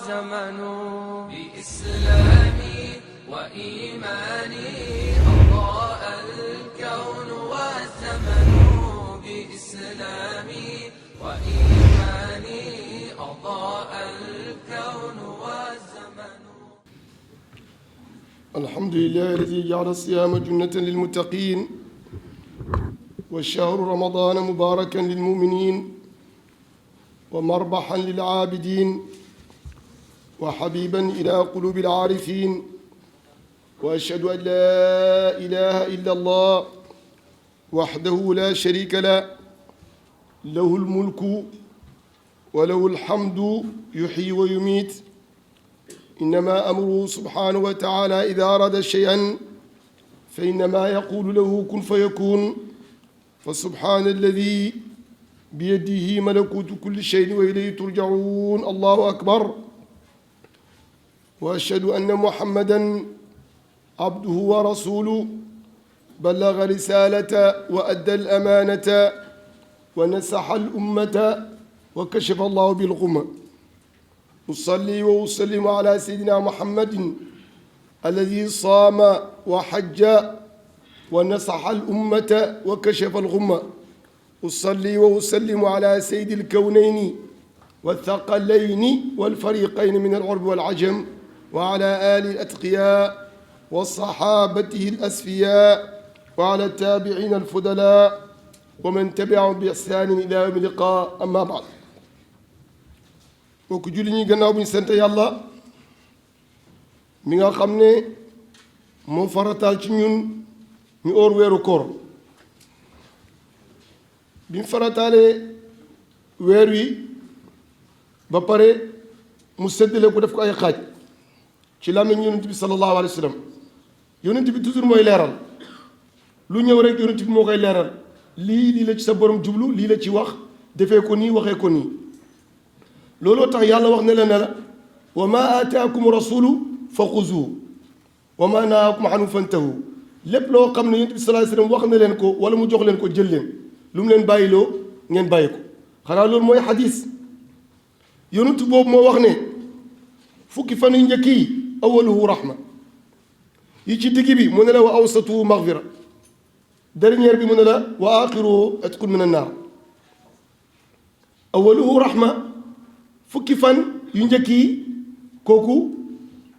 والزمن بإسلامي وإيماني أضاء الكون والزمن بإسلامي وإيماني أضاء الكون والزمن. الحمد لله الذي جعل الصيام جنة للمتقين والشهر رمضان مباركا للمؤمنين ومربحا للعابدين وحبيبا إلى قلوب العارفين، وأشهد أن لا إله إلا الله وحده لا شريك له، له الملك وله الحمد يحيي ويميت. إنما أمره سبحانه وتعالى إذا أراد شيئا فإنما يقول له كن فيكون. فسبحان الذي بيده ملكوت كل شيء وإليه ترجعون. الله أكبر. وأشهد أن محمدا عبده ورسوله بلغ رسالة وأدى الأمانة ونصح الأمة وكشف الله بالغمة. أصلي وأسلم على سيدنا محمد الذي صام وحج ونصح الأمة وكشف الغمة. أصلي وأسلم على سيد الكونين والثقلين والفريقين من العرب والعجم، وعلى آل الأتقياء وصحابته الأسفياء وعلى التابعين الفضلاء ومن تبعهم بإحسان إلى يوم اللقاء. أما بعد. kooku julli ñi gannaaw bu ñu sant yàlla mi nga xam ne moo farataal ci ñun ñu óor weeru koor. bi mu farataalee weer wi ba pare mu séddale ko def ko ay xaaj ci làmmiñ yonent bi sallallahu alayhi wa sallam. yonent bi toujours mooy leeral lu ñëw rek yonent bi moo koy leeral. lii la ci sa borom jublu, lii la ci wax, defee ko nii waxee ko nii. looloo tax yàlla wax ne la ne la wa ma aataakum rasulu fa xuzuhu wa ma nahaakum anhu fantahu. lépp loo xam ne yonent bi sallallahu alayhi wa sallam wax na leen ko wala mu jox leen ko jël leen, lu mu leen bàyyiloo ngeen bàyyi ko. xanaa loolu mooy xadis. yonent boobu moo wax ne fukki fan yu njëkk yi awaluhu rahma, yi ci digg bi mu ne la wa awsatuhu maghfira, dernière bi mu ne la wa axiruhu itqun min annaar. awaluhu rahma, fukki fan yu njëkk yi kooku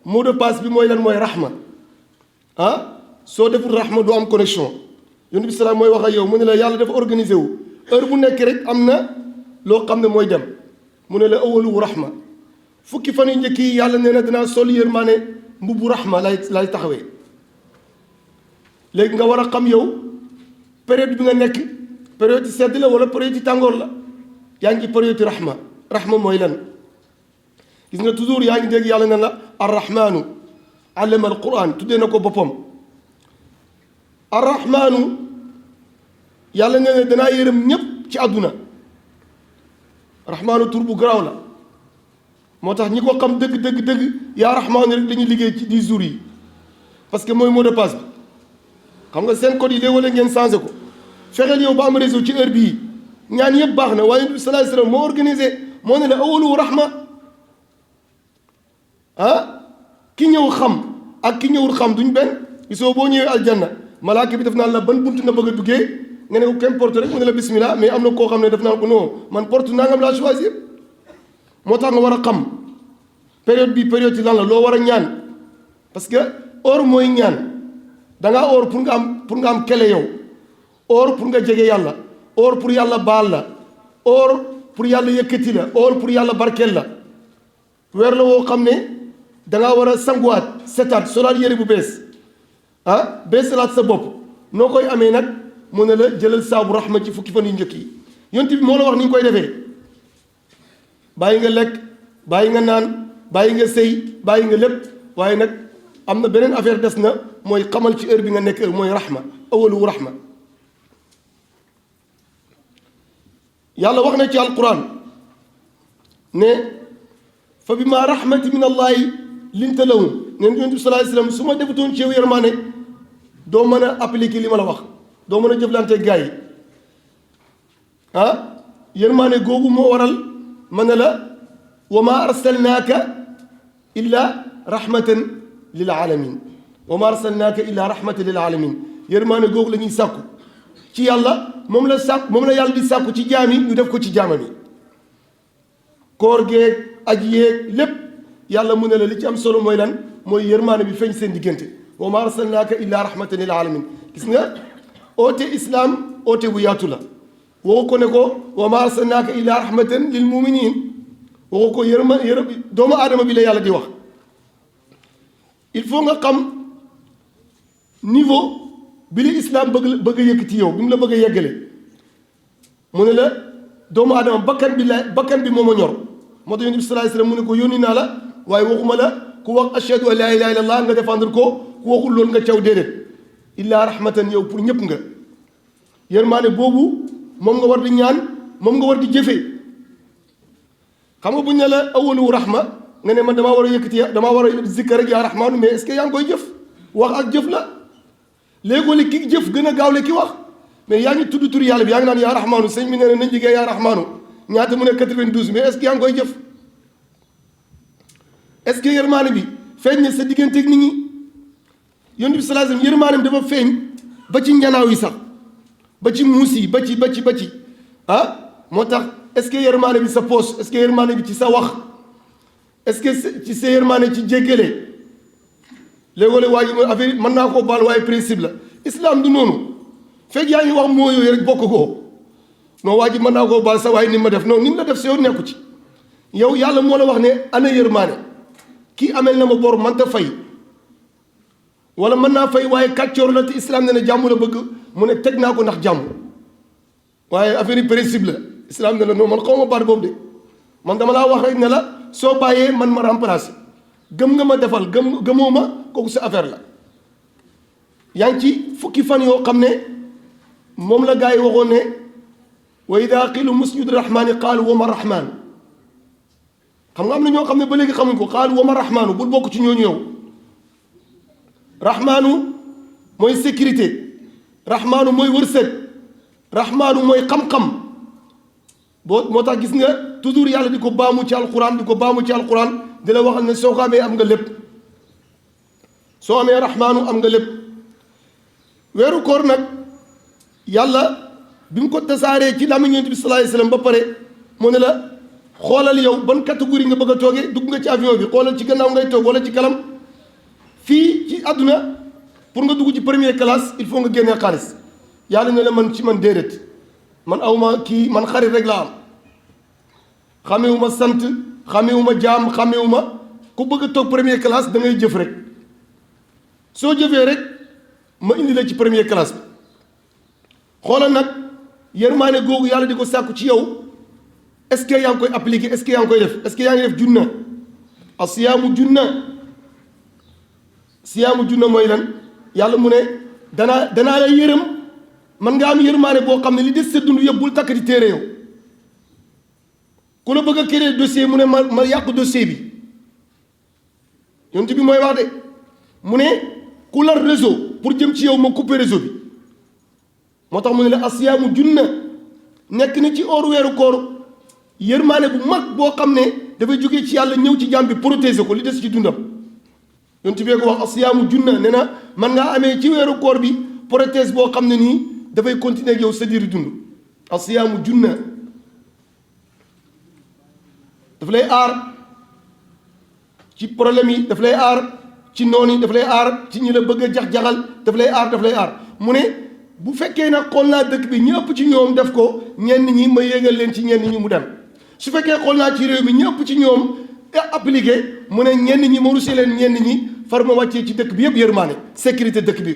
mot de passe bi mooy lan? mooy rahma. soo deful rahma du am connexion. yonent bi salaam mooy wax ak yow mu ne la yàlla dafa organisé wu, heure bu nekk rek am na loo xam ne mooy dem. mu ne la awaluhu rahma, fukki fan yu njëkk yi yàlla nee na danaa sol yërmaane mbubbu rahma lay taxawee. léegi nga war a xam yow période bi nga nekk période sedd la wala période tàngoor la. yaa ngi période rahma. rahma mooy lan? gis nga toujours yaa ngi dégg yàlla ne la arrahmanu allama alquran, tuddee na ko boppam. arrahmanu yàlla nee na danaa yërëm ñépp ci àdduna. rahmaanu tur bu garaaw la, moo tax ñi ko xam dëgg dëgg dëgg yaa rahmaanu rek dañuy liggéey ci 10 jours yi, parce que mooy mot de passe bi. xam nga seen code yi léeg-léeg ngeen changé ko. fexeel yow ba am réseau ci heure bii ñaan yëpp baax na, waaye Nabi sallallahu alayhi wasallam moo organisé, moo ne la awalu rahma. ki ñëw xam ak ki ñëwul xam duñ benn. gisoo boo ñëwee aljanna malaaka bi def naan la ban buntu na bëgg a duggee, nga ne ko kenn porte rek mu ne la bismillah, mais am na koo xam ne def naan ko non man porte nangam laa choisir. moo tax nga war a xam période bi période ci lan la, loo war a ñaan. parce que or mooy ñaan. da ngaa or pour nga am kele yow, or pour nga jege yàlla, or pour yàlla baal la, or pour yàlla yëkkati la, or pour yàlla barkeel la. weer la woo xam ne da ngaa war a sanguwaat, setaat, solaat yére bu bees, beesalaat sa bopp. noo koy amee nag mu ne la jëlal saabu rahma ci fukki fan yu njëkk yi. yonent bi moo la wax ni ñu koy defee. bàyyi nga lekk, bàyyi nga naan, bàyyi nga sëy, bàyyi nga lépp. waaye nag am na beneen affaire des na, mooy xamal ci heure bi nga nekk heure mooy rahma. awalu rahma. yàlla wax na ci alquran ne fa bima rahmati min allahi linta lahum. neen yonent bi sallallahu alayhi wasallam su ma defutoon ci yow yërmaane doo mën a appliquer li ma la wax, doo mën a jëflante gaa yi. yërmaane googu moo waral ma ne la wa ma arsalnaaka illa rahmatan lil alamin wa ma arsalnaaka illa rahmatan lil alamin yërmaane googu la ñuy sàkku ci yàlla moom la yàlla di sàkku ci jaam yi ñu def ko ci jaamam yi koor geeg aj yeeg lépp yàlla mu ne la li ci am solo mooy lan mooy yërmaane bi feeñ seen diggante wa ma arsalnaaka illa rahmatan lil alamin gis nga oote islam oote bu yaatu la waxu ko ne ko wa ma arsalnaaka illa rahmatan lil muminin waxu ko doomu aadama bi la yàlla di wax il faut nga xam niveau bi la islam bëgg a yëkkati yow bi mu la bëgg a yeggale mu ne la doomu aadama bakkan bi moom a ñor moo tax yonent bi sallallahu alayhi wasallam mu ne ko yónni naa la waaye waxuma la ku wax ashhadu an laa ilaaha illallah nga défendre ko ku waxul loolu nga caw déedéet illaa rahmatan yow pour ñëpp nga yërmaane boobu moom nga war di ñaan moom nga war di jëfee xam nga buñ ne la awalu rahma nga ne man damaa war a yëkkati damaa war a zikkar rek yaa rahmaanu mais est-ce que yaa ngi koy jëf wax ak jëf la léegoo ki jëf gën a gaawle ki wax mais yaa ngi tudd tur yàlla bi yaa ngi naan yaa rahmaanu sëñ bi nee na nañ jigee yaa rahmaanu ñaata mu ne 92 mais est-ce que yaa ngi koy jëf est-ce que yërmaane bi feeñ na sa digganteeg nit ñi yonent bi sallallahu alayhi wasallam yërmaaneem dafa feeñ ba ci njanaaw yi sax ba ci muus yi ba ci moo tax est-ce que yërmaane bi sa poche est-ce que yërmaane bi ci sa wax est-ce que ci sa yërmaane ci jéggale léegoo-léeg waa ji affaire mën naa koo baal waaye principe la islam du noonu fekk yaa ngi wax moo yooyu rek bokk ko non waa ji mën naa koo baal sa waaye ni ma def non ni mu la def sa yoon nekku ci yow yàlla moo la wax ne ana yërmaane kii amel na ma bor mënta fay wala mën naa fay waaye kàccoor la te islam ne na jàmm la bëgg mu ne teg naa ko ndax jàmm waaye affaire yi principe la islam ne la non man xaw ma baat boobu de man dama laa wax rek ne la soo bàyyee man ma remplacer gëm nga ma defal gëmoo ma kooku sa affaire la yaa ngi ci fukki fan yoo xam ne moom la gars yi waxoon ne wa ida qilu musjudu rahmaani qaalu wa ma rahmaan xam nga am na ñoo xam ne ba léegi xamuñ ko qaalu wa ma rahmaanu bul bokk ci ñooñu yow rahmaanu mooy sécurité rahmaanu mooy wërsëg rahmaanu mooy xam-xam moo tax gis nga toujours yàlla di ko baamu ci alquran di la waxal ne soo ko amee am nga lépp soo amee rahmaanu am nga lépp weeru koor nag yàlla bi mu ko tasaaree ci làmmiñ Yonent bi sallallahu alayhi wasallam ba pare mu ne la xoolal yow ban catégorie nga bëgg a toogee dugg nga ci avion bi xoolal ci gannaaw ngay toog wala ci kanam fii ci àdduna pour nga dugg ci première classe il faut nga génnee xaalis yàlla ne la man ci man déedéet man awma kii man xarit rek laa am xamewuma sant xamewuma jaam xamewuma ku bëgg a toog première classe da ngay jëf rek soo jëfee rek ma indi la ci première classe bi xoolal nag yërmaane googu yàlla di ko sàkku ci yow est-ce que yaa ngi koy appliquer est-ce que yaa ngi koy def est-ce que yaa ngi def junna asiyaamu junna mooy lan yàlla mu ne danaa la yërëm man nga am yërmaane boo xam ne li des sa dund yëpp bul takk di téere yow ku la bëgg a créer dossier mu ne ma yàq dossier bi yonent bi mooy wax de mu ne ku la réseau pour jëm ci yow ma couper réseau bi moo tax mu ne la asiyaamu junna nekk na ci or weeru koor yërmaane bu mag boo xam ne dafay jógee ci yàlla ñëw ci jaam bi protéger ko li des ci dundam yonent bi ko wax asiyaamu junna ne na man ngaa amee ci weeru koor bi prothèse boo xam ne nii dafay continuer ak yow sa diiru dund asiyaamu junna daf lay aar ci problème yi daf lay aar ci noon yi daf lay aar ci ñi la bëgg a jax-jaxal daf lay aar mu ne bu fekkee nag xool naa dëkk bi ñëpp ci ñoom def ko ñenn ñi ma yéegal leen ci ñenn ñi mu dem su fekkee xool naa ci réew mi ñëpp ci ñoom appliqué mu ne ñenn ñi ma rusé leen ñenn ñi far ma wàccee ci dëkk bi yëpp yërmaane sécurité dëkk bi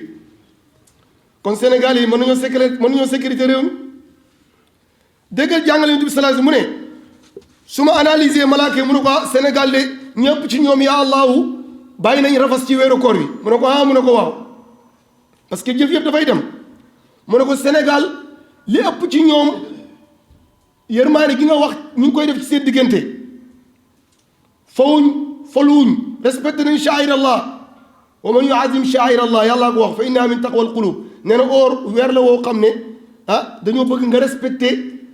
kon Sénégal yi mën nañoo sécurité réew mi déggal jàngale Yonent bi sallallahu alayhi wasallam mu ne su ma analyser malaaka yi mu ne ko Sénégal de ñëpp ci ñoom yaa Allahu bàyyi nañ rafas ci weeru koor bi mu ne ko mu ne ko waaw parce que jëf yëpp dafay dem mu ne ko Sénégal li ëpp ci ñoom yërmaane gi nga wax ñu ngi koy def ci seen diggante foluwuñ respecté nañ sha'air Allah wa man yu'azzim sha'air Allah yàllaa ko wax fa innaha min taqwal qulub nee na weer la woo xam ne dañoo bëgg nga respecté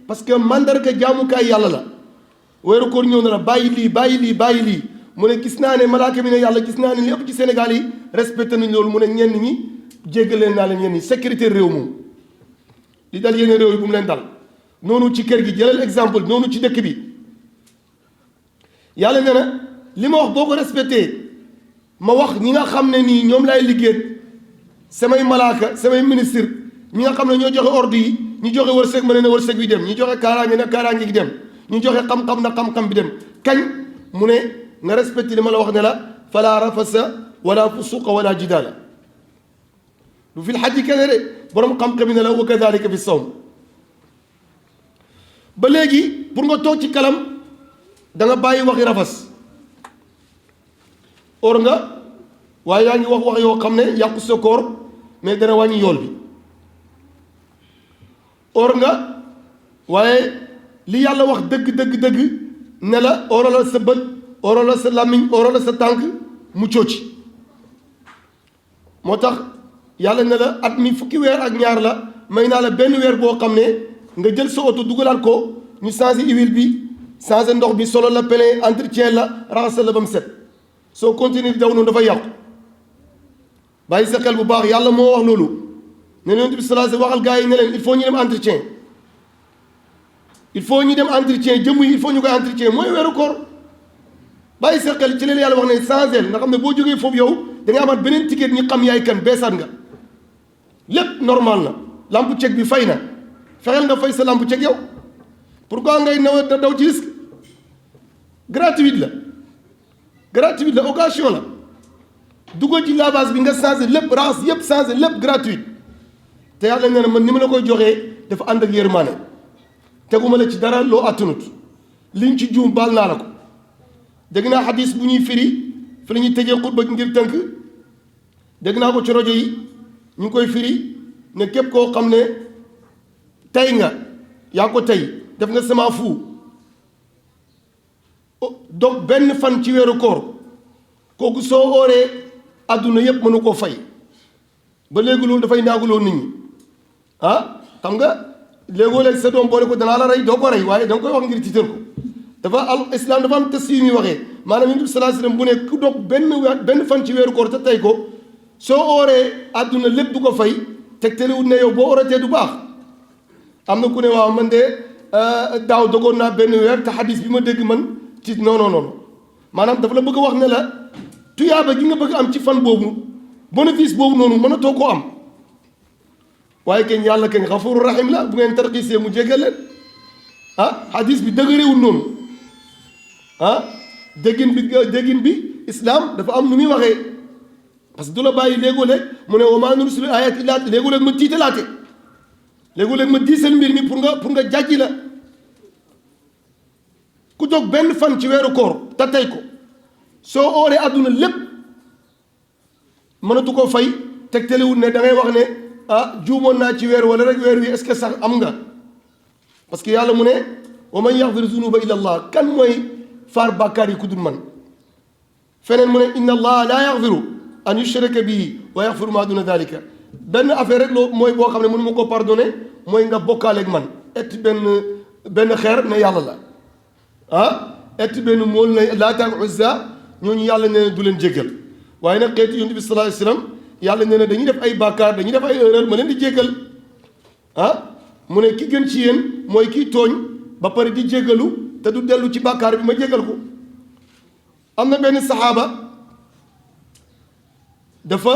parce que mandarga jaamukaay yàlla la weeru koor ñëw na la bàyyi lii mu ne gis naa ne malaaka mi ne yàlla gis naa ne li ëpp ci Sénégal yi respecté nañ loolu mu ne ñenn ñi jéggaleen naa leen ñenn ñi sécurité réew moom li dal yeneen réew yi bu mu leen dal noonu ci kër gi jëlal exemple noonu ci dëkk bi yàlla nee na li ma wax boo ko respecté ma wax ñi nga xam ne nii ñoom laay liggéey samay malaaka samay ministre ñi nga xam ne ñoo joxe ordre yi ñu joxe wërsëg ma ne na wërsëg bi dem ñu joxe kaaraange na kaaraange gi dem ñu joxe xam-xam na xam-xam bi dem kañ mu ne nga respecté li ma la wax ne la fala rafasa wala fusuqa wala jidaala lu fi lxajji kene de borom xam-xam yi ne la wa kadalika fi sawm ba léegi pour nga toog ci kalam da nga bàyyi waxi rafas or nga waaye yaa ngi wax yoo xam ne yàqu sa koor mais dana wàññi yool bi or nga waaye li yàlla wax dëgg ne la orala sa bët orala sa làmmiñ orala sa tànk muccoo ci moo tax yàlla ne la at mi fukki weer ak ñaar la may naa la benn weer boo xam ne nga jël sa oto dugalaat ko ñu changé huile bi changé ndox bi solo la plein entretien la raxasal la ba mu set soo continuer di daw noonu dafa yàqu bàyyi sa xel bu baax yàlla moo wax loolu ne Yonent bi sallallahu alayhi waxal gars yi ne leen il faut ñu dem entretien il faut ñu dem entretien jëmm yi il faut ñu koy entretien mooy weeru koor bàyyi sa xel ci leen yàlla wax ne changé nga xam ne boo jógee foofu yow da nga amaat beneen ticket ñi xam yaay kan beesaat nga lépp normal na lampe cek bi fay na fexeel nga fay sa lampe cek yow pourquoi ngay naw daw ci risque gratuite la occasion la dugal ci lavage bi nga changé lépp raxas yëpp changé lépp gratuite te yàlla nee na man ni ma la koy joxee dafa ànd ak yërmaane teguma la ci dara loo attanut liñ ci juum baal naa la ko dégg naa xadis bu ñuy firi fi la ñuy tëjee xutba ngir tënk dégg naa ko ci rajo yi ñu ngi koy firi ne képp koo xam ne tey nga yaa ko tey def nga sama fu dog benn fan ci weeru koor kooku soo ooree adduna yëpp mënu koo fay ba léegi loolu dafay naaguloo nit ñi xam nga léegoo-léeg sa doom boole ko danaa la rey doo ko rey waaye da nga koy wax ngir tiital ko dafa al islam dafa am test yu muy waxee maanaam Yonent bi sallallahu alayhi wasallam bu ne ku dog benn fan ci weeru koor te tey ko soo ooree adduna lépp du ko fay tegtalewut ne yow boo ooratee du baax am na ku ne waaw man de daaw dogoon naa benn weer te xadis bi ma dégg man ci non maanaam dafa la bëgg a wax ne la tuyaaba gi nga bëgg am ci fan boobu bénéfice boobu noonu mën a too koo am waaye kenn yàlla kenn xafuru rahim la bu ngeen tarxiisee mu jéggal leen xadis bi dëgëreewul noonu déggin bi islam dafa am nu muy waxee parce que du la bàyyi léegoo-léeg mu ne wa maa nursilu ayat illa léegoo-léeg ma tiitalaate léegoo-léeg ma diisal mbir mi pour nga jàjji la ku dog benn fan ci weeru koor te tey ko soo ooree àdduna lépp mënatu ko fay tegtalewul ne da ngay wax ne juumoon naa ci weer wala rek weer wi est-ce que sax am nga parce que yàlla mu ne wa man yaxfiru zunuba illa allah kan mooy faar bàkkaar yi ku dul man feneen mu ne inna allah laa yaxfiru an yushraka bihi wa yaxfiru ma duna dalika benn affaire rek loo mooy boo xam ne mënu ma ko pardonné mooy nga bokkaaleeg man et benn xeer ne yàlla la et benn mool ne Laata ak Uzza ñooñu yàlla nee na du leen jéggal waaye nag xeetu Yonent bi sallallahu alayhi wasallam yàlla nee na dañuy def ay bàkkaar dañuy def ay erreur ma leen di jéggal mu ne ki gën ci yéen mooy kiy tooñ ba pare di jéggalu te du dellu ci bàkkaar bi ma jéggal ko am na benn saxaaba dafa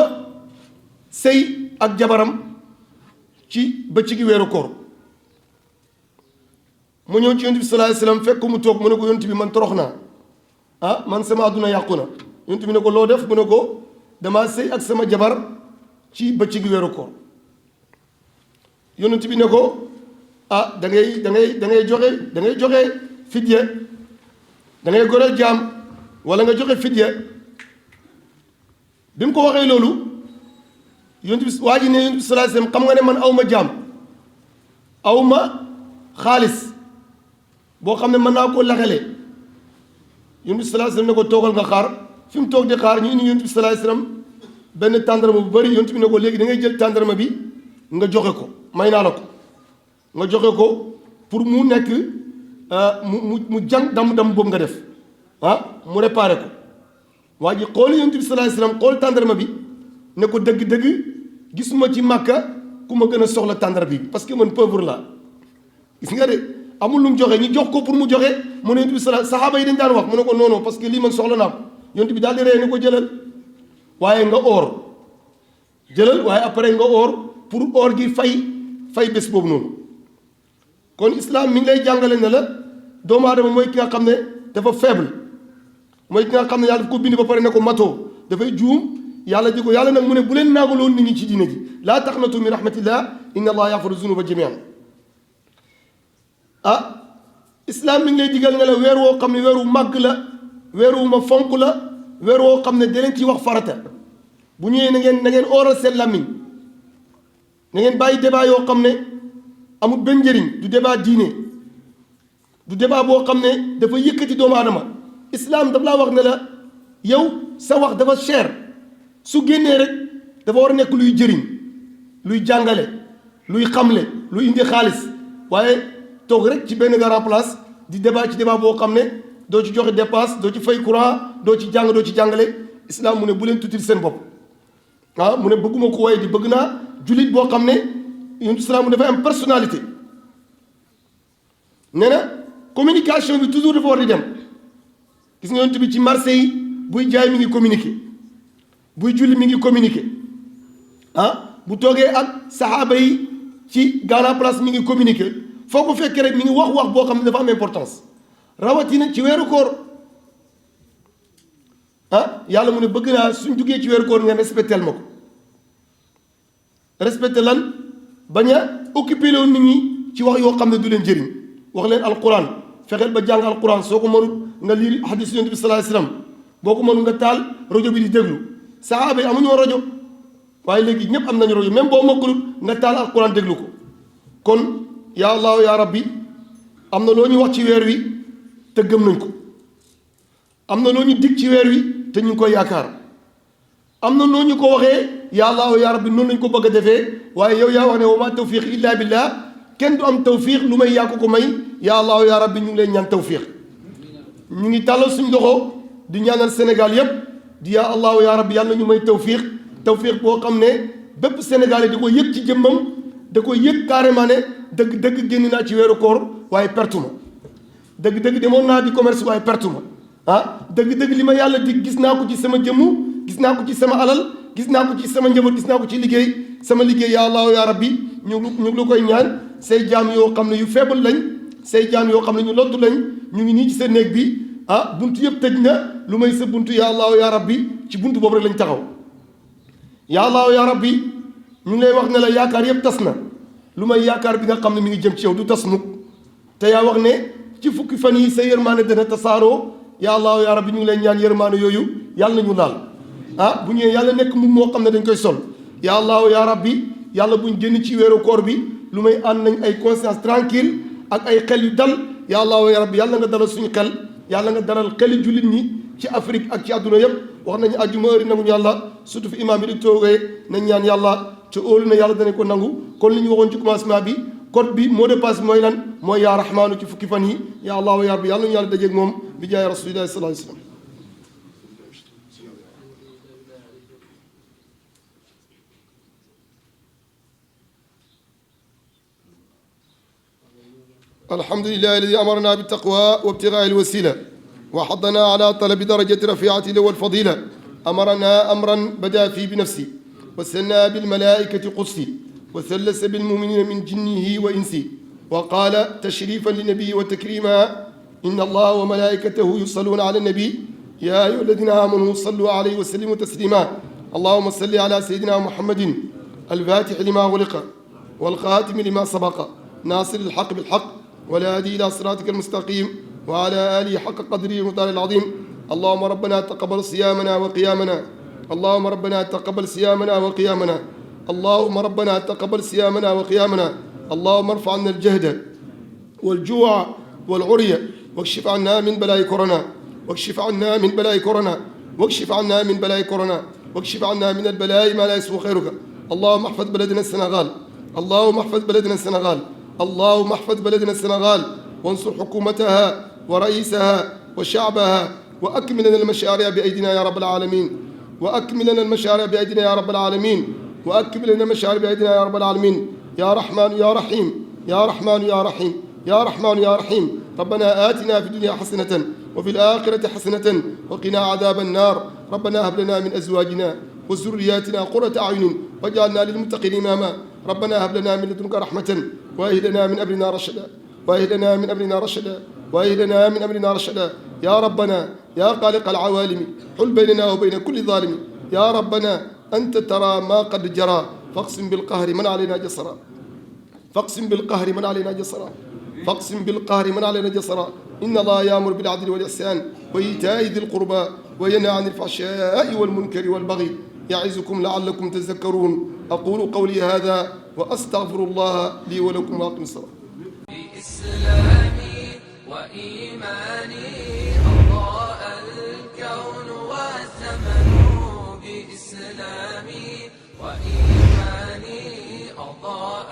sëy ak jabaram ci bëccëgi weeru koor mu ñëw ci Yonent bi sallallahu alayhi wasallam fekk mu toog mu ne ko Yonent bi man torox naa man sama àdduna yàqu na Yonent bi ne ko loo def mu ne ko damaa sëy ak sama jabar ci bëccëgi weeru koor Yonent bi ne ko da ngay joxe fidya da ngay goreel jaam wala nga joxe fidya bi mu ko waxee loolu Yonent bi waa ji ne Yonent bi sallallahu alayhi wasallam xam nga ne man awma jaam awma xaalis boo xam ne mën naa koo laxale Yonent bi sallallahu alayhi wasallam ne ko toogal nga xaar fi mu toog di xaar ñu indi Yonent bi sallallahu alayhi wasallam benn tàndarma bu bëri Yonent bi ne ko léegi da ngay jël tàndarma bi nga joxe ko may naa la ko nga joxe ko pour mu nekk mu jàng dam boobu nga def mu réparé ko waa ji xool yonent bi sallallahu alayhi wasallam xool tàndarma bi ne ko dëgg-dëgg gisuma ci Màkka ku ma gën a soxla tàndar bi parce que man pauvre la gis nga de amul lu mu joxe ñu jox ko pour mu joxe mu ne yonent bi saxaaba yi dañ daan wax mu ne ko non non parce que lii man soxla naa ko yonent bi daal di ree ne ko jëlal waaye nga oor jëlal waaye après nga oor pour oor gi fay bés boobu noonu kon islam mi ngi lay jàngale ne la doomu aadama mooy ki nga xam ne dafa faible mooy ki nga xam ne yàlla daf ko bind ba pare ne ko matoo dafay juum yàlla ji ko yàlla nag mu ne bu leen naagaloon nit ñi ci diine ji laa taqnatu min rahmatillah inna allah yaghfiru zunuba jamian islam mi ngi lay digal ne la weer woo xam ne weeru màgg la weeru ma fonk la weer woo xam ne da leen ciy wax farata bu ñëwee na ngeen ooral seen làmmiñ na ngeen bàyyi débat yoo xam ne amul benn njëriñ du débat diine du débat boo xam ne dafa yëkkati doomu aadama islam daf laa wax ne la yow sa wax dafa cher su génnee rek dafa war a nekk luy jëriñ luy jàngale luy xamle luy indi xaalis waaye toog rek ci benn grand place di débat ci débat boo xam ne doo ci joxe dépasse doo ci fay courant doo ci jàng doo ci jàngale islam mu ne bu leen tuutil seen bopp mu ne bëgguma ko waaye di bëgg naa jullit boo xam ne yonent islam mu dafay am personnalité nee na communication bi toujours dafa war di dem gis nga yonent bi ci marché yi buy jaay mi ngi communiquer buy julli mi ngi communiquer bu toogee ak saxaaba yi ci grand place mi ngi communiquer foo ko fekkee rek mi ngi wax boo xam ne dafa am importance rawatina ci weeru koor yàlla mu ne bëgg naa suñ duggee ci weeru koor ngeen respectel ma ko respecté lan bañ a occupé loon nit ñi ci wax yoo xam ne du leen jëriñ wax leen alquran fexeel ba jàng alquran soo ko mënul nga liir hadis yonent bi sallallahu alayhi wasallam boo ko mënul nga taal rajo bi di déglu saxaaba yi amuñu woon rajo waaye léegi ñëpp am nañu rajo même boo mokkalul nga taal alquran déglu ko kon yaa allahu yaa rabbi am na loo ñu wax ci weer wi te gëm nañ ko am na loo ñu dig ci weer wi te ñu ngi koy yaakaar am na noo ñu ko waxee yaa allahu yaa rabbi noonu lañ ko bëgg a defee waaye yow yaa wax ne wa ma tawfiq illa billah kenn du am tawfiq lu may yaa ko may yaa allahu yaa rabbi ñu ngi leen ñaan tawfiq ñu ngi tàllal suñ loxo di ñaanal Sénégal yépp di yaa allahu yaa rabbi yàlla ñu may tawfiq boo xam ne bépp Sénégalais di ko yëg ci jëmmam da ko yëg carrément ne dëgg génn naa ci weeru koor waaye pertu ma dëgg demoon naa di commerce waaye pertu ma dëgg li ma yàlla di gis naa ko ci sama jëmmu gis naa ko ci sama alal gis naa ko ci sama njaboot gis naa ko ci liggéey sama liggéey yaa allahu yaa rabbi ñu ngi la koy ñaan say jaam yoo xam ne yu faible lañ say jaam yoo xam ne ñu lottu lañ ñu ngi nii ci sa néeg bi buntu yëpp tëj na lu may sa buntu yaa allahu yaa rabbi ci buntu boobu rek lañ taxaw yaa allahu yaa rabbi ñu ngi lay wax ne la yaakaar yëpp tas na lu may yaakaar bi nga xam ne mi ngi jëm ci yow du tas mukk te yaa wax ne ci fukki fan yi sa yërmaane dana tasaaroo yaa allahu yaa rabbi ñu ngi lay ñaan yërmaane yooyu yàlla nañu laal bu ñëwee yàlla nekk mu moo xam ne dañ koy sol yaa allahu yaa rabbi yàlla buñ génn ci weeru koor bi lu may ànd nañ ay conscience tranquille ak ay xel yu dal yaa allahu yaa rabbi yàlla nga dalal suñu xel yàlla nga dalal xeli jullit ñi ci Afrique ak ci àdduna yëpp wax nañu àjjuma heure nangu yàlla surtout fi imaam bi di toogee nañ ñaan yàlla te óolu na yàlla dana ko nangu kon li ñu waxoon ci commencement bi code bi mot de passe bi mooy lan mooy yaa rahmaanu ci fukki fan yi yaa allahu yaa rabbi yàlla nañu yàlla dajeeg moom bi jaay rasulillahi sallallahu alayhi wa sallam الحمد لله الذي أمرنا بالتقوى وابتغاء الوسيلة وحضنا على طلب درجة رفيعة والفضيلة أمرنا أمرا بدأ فيه بنفسه وثنى بالملائكة قدسي وثلث بالمؤمنين من جنه وإنسه وقال تشريفا للنبي وتكريما إن الله وملائكته يصلون على النبي يا أيها الذين آمنوا صلوا عليه وسلموا تسليما اللهم صل على سيدنا محمد الفاتح لما غلق والخاتم لما سبق ناصر الحق بالحق والهادي إلى صراطك المستقيم وعلى آله حق قدره ومقداره العظيم اللهم ربنا تقبل صيامنا وقيامنا اللهم ربنا تقبل صيامنا وقيامنا اللهم ربنا تقبل صيامنا وقيامنا اللهم ارفع عنا الجهد والجوع والعري واكشف عنا من بلاء كورونا واكشف عنا من بلاء كورونا واكشف عنا من بلاء كورونا واكشف عنا من البلاء ما لا يسوء خيرك اللهم احفظ بلدنا السنغال اللهم احفظ بلدنا السنغال اللهم احفظ بلدنا السنغال وانصر حكومتها ورئيسها وشعبها وأكمل لنا المشاريع بأيدينا يا رب العالمين، وأكمل لنا المشاريع بأيدينا يا رب العالمين، وأكمل لنا المشاريع بأيدينا يا رب العالمين. يا رحمن يا رحيم، يا رحمن يا رحيم، يا رحمن يا رحيم. ربنا آتنا في الدنيا حسنة وفي الآخرة حسنة وقنا عذاب النار. ربنا هب لنا من أزواجنا وذرياتنا قرة أعين واجعلنا للمتقين إماما. ربنا هب لنا من لدنك رحمة وهب لنا من أمرنا رشدا، وهب لنا من أمرنا رشدا، وهب لنا من أمرنا رشدا. يا ربنا يا خالق العوالم حل بيننا وبين كل ظالم. يا ربنا أنت ترى ما قد جرى فاقسم بالقهر من علينا جسرا، فاقسم بالقهر من علينا جسرا، فاقسم بالقهر من علينا جسرا. إن الله يأمر بالعدل والإحسان وإيتاء ذي القربى وينهى عن الفحشاء والمنكر والبغي يعظكم لعلكم تذكرون. أقول قولي هذا وأستغفر الله لي ولكم وأقم الصلاة. بإسلامي وإيماني أضاء الكون والزمن، بإسلامي وإيماني أضاء